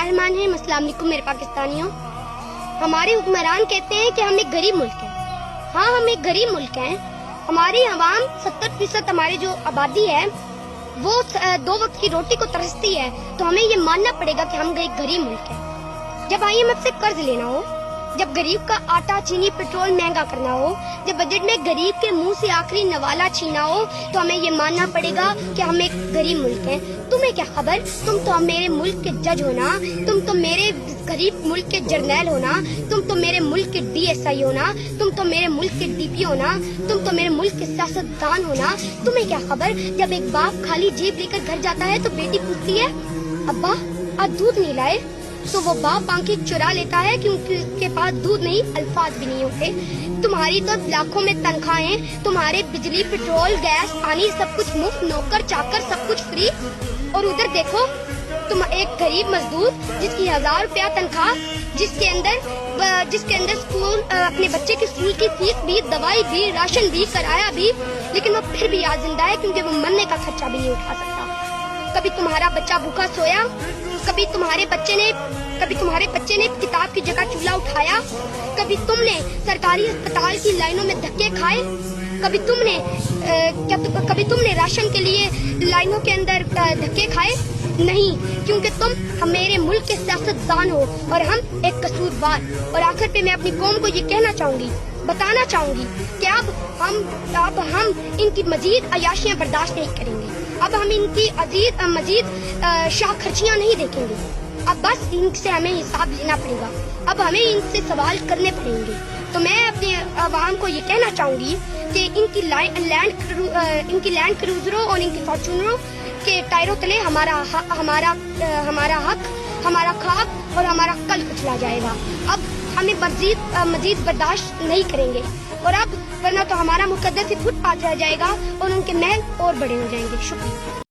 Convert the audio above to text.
बिस्मिल्लाहिर्रहमानिर्रहीम। अस्सलाम वालेकुम मेरे पाकिस्तानियों। हमारे हुक्मरान कहते हैं कि हम एक गरीब मुल्क हैं। हाँ, हम एक गरीब मुल्क हैं। हमारी आवाम 70% हमारी जो आबादी है वो 2 वक्त की रोटी को तरसती है, तो हमें ये मानना पड़ेगा कि हम एक गरीब मुल्क हैं। जब IMF से कर्ज लेना हो, जब गरीब का आटा चीनी पेट्रोल महंगा करना हो, जब बजट में गरीब के मुंह से आखिरी नवाला छीना हो, तो हमें ये मानना पड़ेगा कि हम एक गरीब मुल्क हैं। तुम्हें क्या खबर, तुम तो मेरे मुल्क के जज हो ना, तुम तो मेरे गरीब मुल्क के जर्नैल हो ना, तुम तो मेरे मुल्क के DSI हो ना, तुम तो मेरे मुल्क के DP हो ना, तुम तो मेरे मुल्क के सियासतदान हो ना। तुम्हें क्या खबर, जब एक बाप खाली जेब लेकर घर जाता है तो बेटी पूछती है अब्बा आज दूध नहीं लाए, तो वो बाप आंखें चुरा लेता है क्योंकि उसके पास दूध नहीं, अल्फाज भी नहीं होते। तुम्हारी तो लाखों में तनख्वाहें, तुम्हारे बिजली पेट्रोल गैस पानी सब कुछ मुफ्त, नौकर चाकर सब कुछ फ्री, और उधर देखो तुम एक गरीब मजदूर जिसकी 1000 रुपया तनख्वाह, जिसके अंदर स्कूल अपने बच्चे की स्कूल की फीस भी, दवाई भी, राशन भी, किराया भी, लेकिन वो फिर भी आज जिंदा है क्योंकि वो मरने का खर्चा भी नहीं उठा सकता। कभी तुम्हारा बच्चा भूखा सोया, कभी तुम्हारे बच्चे ने किताब की जगह चूल्हा उठाया, कभी तुमने सरकारी अस्पताल की लाइनों में धक्के खाए, कभी तुमने राशन के लिए लाइनों के अंदर धक्के खाए? नहीं, क्योंकि तुम मेरे मुल्क के सियासतदान हो और हम एक कसूरवार। और आखिर पे मैं अपनी कौम को ये कहना चाहूंगी, बताना चाहूंगी कि अब हम इनकी मजीद अयाशियां बर्दाश्त नहीं करेंगे। अब हम इनकी मजीद शाह खर्चियां नहीं देखेंगे। अब बस इनसे हमें हिसाब लेना पड़ेगा, अब हमें इनसे सवाल करने पड़ेंगे। तो मैं अपने आवाम को ये कहना चाहूंगी कि इनकी लैंड क्रूजरों और इनकी फॉर्चूनरों के टायरों तले हमारा हक, हमारा ख्वाब और हमारा कल कुचला जाएगा। अब हमें मजीद बर्दाश्त नहीं करेंगे, और अब वरना तो हमारा मुकद्दस ही फुटपाथ रह जाएगा और उनके महल और बड़े हो जाएंगे। शुक्रिया।